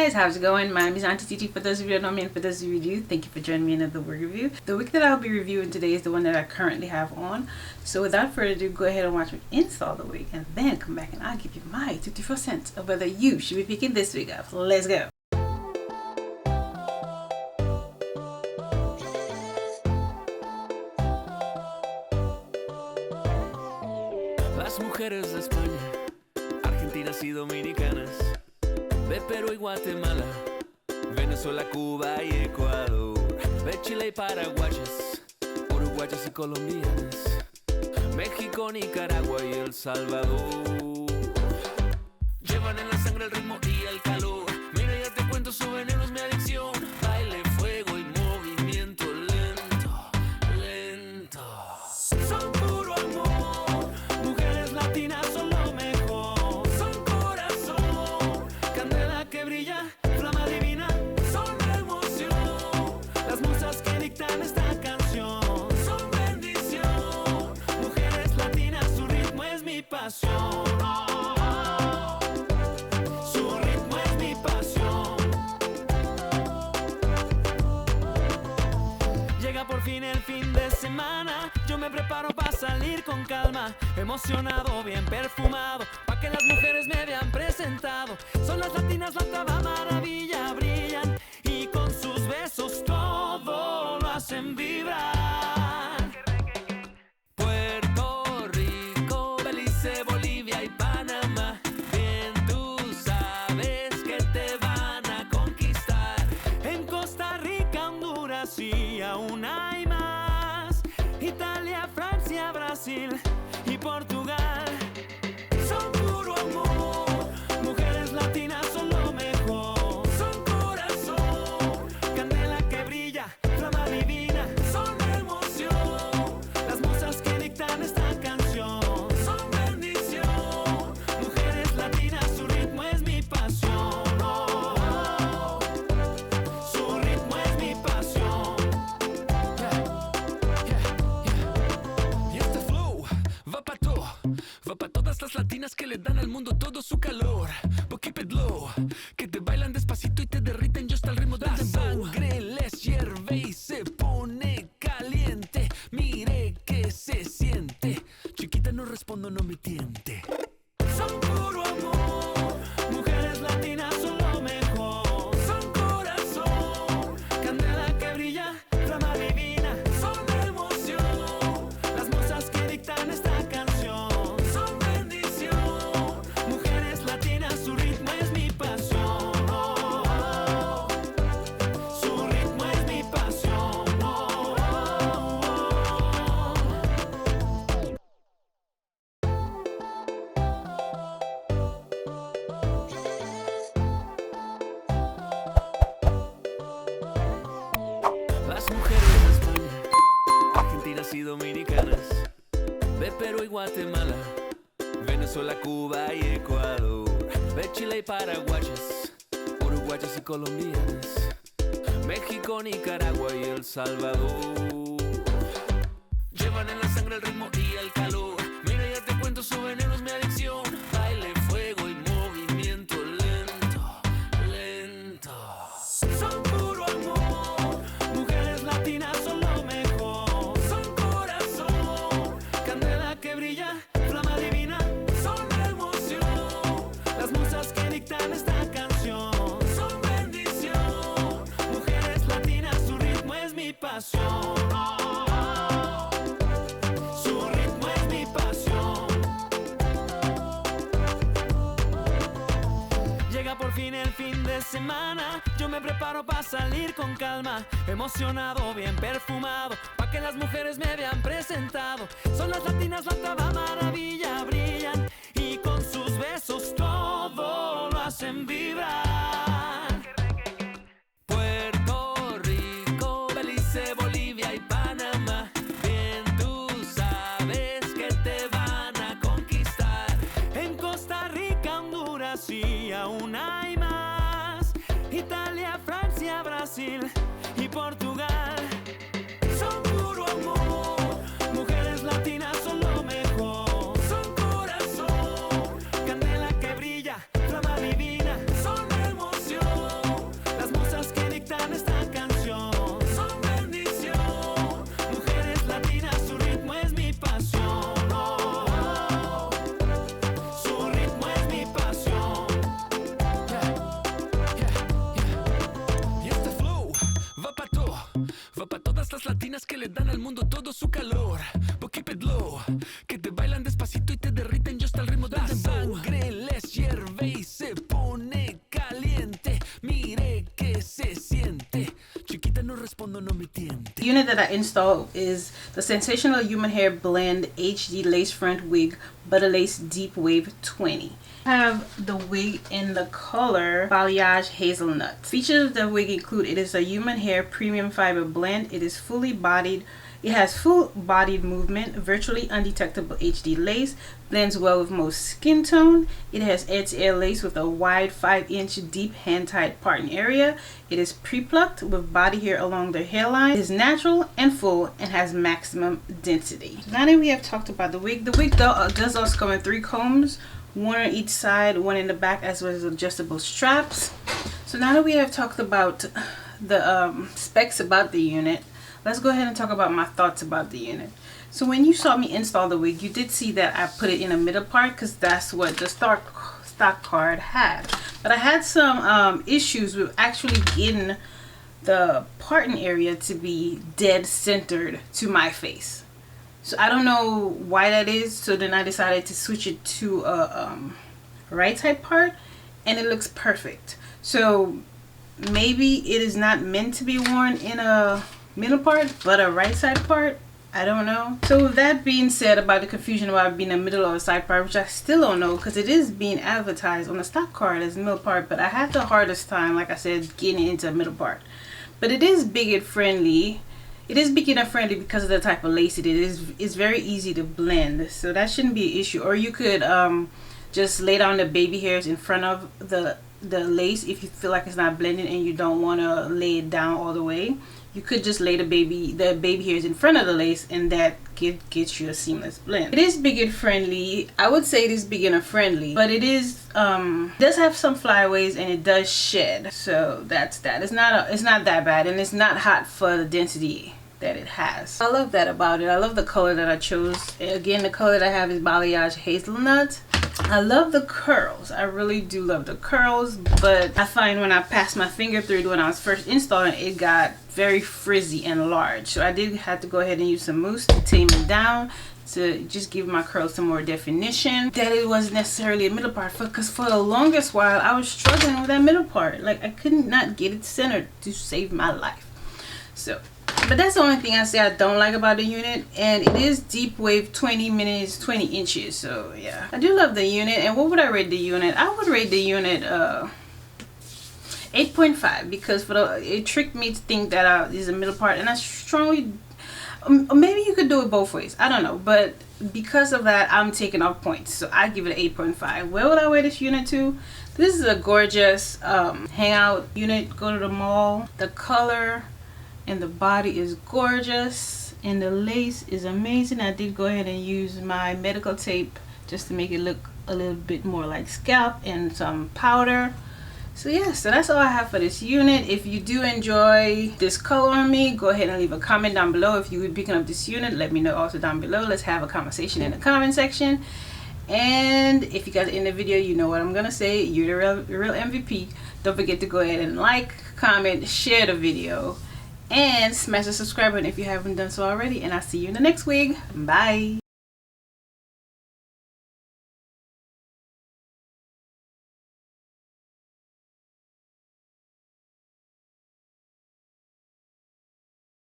guys, how's it going? My name is Auntie Titi. For those of you who know me and for those of you who do, thank you for joining me in another wig review. The wig that I'll be reviewing today is the one that I currently have on. So without further ado, go ahead and watch me install the wig and then come back and I'll give you my 54 cents of whether you should be picking this wig up. Let's go. Las mujeres de España, argentinas y dominicanas, de Perú y Guatemala, Venezuela, Cuba y Ecuador, de Chile y paraguayas, uruguayas y colombianas, México, Nicaragua y El Salvador. Llevan en la sangre el ritmo y el calor. Mira, ya te cuento, su veneno es mi adicción. Baile, fuego y movimiento lento, lento. Son puro amor, mujeres latinas son lo mejor. Son corazón, candela que brilla, flama divina. Son emoción, las musas que dictan esta canción. Son bendición, mujeres latinas, su ritmo es mi pasión. Por fin el fin de semana, yo me preparo para salir con calma, emocionado, bien perfumado, pa' que las mujeres me vean presentado. Son las latinas la octava maravilla, brillan y con sus besos todo lo hacen vibrar. Puerto Rico, Belice, Bolivia y Panamá, bien tú sabes que te van a conquistar. En Costa Rica, Honduras y aún hay más, Italia, Francia, Brasil y Portugal. Son puro amor, mujeres latinas son lo mejor. Son corazón, candela que brilla, flama divina. Son emoción, las musas que dictan esta canción. Son bendición, mujeres latinas, su ritmo es mi pasión. Oh, su ritmo es mi pasión. Y este flow va pa' todas las latinas que le dan al mundo todo su calor. But keep it low, que te bailan despacito y te derriten just al ritmo del dembow. Sangre les hierve y se pone caliente. Mire que se siente. Chiquita, no respondo, no me tiente. Son puro amor, mujeres latinas son lo mejor. Son corazón, candela que brilla, flama divina. Son emoción, las musas que dictan esta canción. Son bendición, mujeres latinas, su ritmo es mi pasión. Oh, su ritmo es mi pasión. Oh, Las mujeres de España, argentinas y dominicanas, de Perú y Guatemala, Venezuela, Cuba y Ecuador, de Chile y paraguayas, uruguayas y colombianas, México, Nicaragua y El Salvador. Llevan en la sangre el ritmo y el calor. Mira, ya te cuento, su veneno es mi adicción. Baile, fuego y movimiento lento, lento. Son puro amor, mujeres latinas son lo mejor. Son corazón, candela que brilla, flama divina. Son emoción, las musas que dictan esta canción. Son bendición, mujeres latinas, su ritmo es mi pasión. Su ritmo es mi pasión. Llega por fin el fin de semana, yo me preparo para salir con calma, emocionado, bien perfumado, pa' que las mujeres me vean presentado. Son las latinas la octava maravilla, brillan y con sus besos todo lo hacen vibrar. Puerto Rico, Belice, Bolivia y Panamá, bien tú sabes que te van a conquistar. En Costa Rica, Honduras y aún hay más, Italia, Francia, Brasil y Portugal. Son puro amor, mujeres latinas son lo mejor. Son corazón, candela que brilla, flama divina. Son emoción, estas latinas que le dan al mundo todo su calor. But keep it low, que te bailan despacito y te derriten just al ritmo del dembow. La sangre les hierve y se pone caliente. Mire que se siente. Chiquita no respondo, no me tiente. The unit that I installed is the Sensational Human Hair Blend HD Lace Front Wig Butta Lace Deep Wave 20. I have the wig in the color Balayage Hazelnut. Features of the wig include: it is a human hair premium fiber blend. It is fully bodied. It has full bodied movement, virtually undetectable HD lace, blends well with most skin tone. It has edge-to-air lace with a wide 5-inch deep hand-tied parting area. It is pre-plucked with body hair along the hairline. It is natural and full and has maximum density. Now that we have talked about the wig does also come in 3 combs, one on each side, one in the back, as well as adjustable straps. So now that we have talked about the specs about the unit, let's go ahead and talk about my thoughts about the unit. So when you saw me install the wig, you did see that I put it in a middle part because that's what the stock card had. But I had some issues with actually getting the parting area to be dead centered to my face. So I don't know why that is. So then I decided to switch it to a right side part, and it looks perfect. So maybe it is not meant to be worn in a middle part but a right side part. I don't know. So with that being said about the confusion about it being a middle or a side part, which I still don't know because it is being advertised on the stock card as middle part, but I had the hardest time, like I said, getting into a middle part. But it is beginner friendly. It is beginner friendly because of the type of lace it is. It's very easy to blend, so that shouldn't be an issue. Or you could just lay down the baby hairs in front of the lace if you feel like it's not blending and you don't want to lay it down all the way. You could just lay the baby hairs in front of the lace, and that gets you a seamless blend. It is beginner friendly. I would say it is beginner friendly, but it is does have some flyaways and it does shed. So that's that. It's not that bad, and it's not hot for the density that it has. I love that about it. I love the color that I chose. Again, the color that I have is Balayage Hazelnut. I love the curls. I really do love the curls, but I find when I passed my finger through it when I was first installing it got very frizzy and large. So I did have to go ahead and use some mousse to tame it down to just give my curls some more definition. That it wasn't necessarily a middle part, because for the longest while I was struggling with that middle part. Like I could not get it centered to save my life. So but that's the only thing I say I don't like about the unit, and it is deep wave 20 minutes 20 inches. So yeah, I do love the unit. And what would I rate the unit? I would rate the unit 8.5 because it tricked me to think that it is a middle part, and I strongly maybe you could do it both ways, I don't know, but because of that I'm taking off points, so I give it an 8.5. Where would I wear this unit to? This is a gorgeous hangout unit. Go to the mall. The color and the body is gorgeous, and the lace is amazing. I did go ahead and use my medical tape just to make it look a little bit more like scalp, and some powder. So yeah, so that's all I have for this unit. If you do enjoy this color on me, go ahead and leave a comment down below. If you would be picking up this unit, let me know also down below. Let's have a conversation in the comment section. And if you guys are in the video, you know what I'm gonna say. You're the real MVP. Don't forget to go ahead and like, comment, share the video, and smash the subscribe button if you haven't done so already. And I'll see you in the next wig. Bye.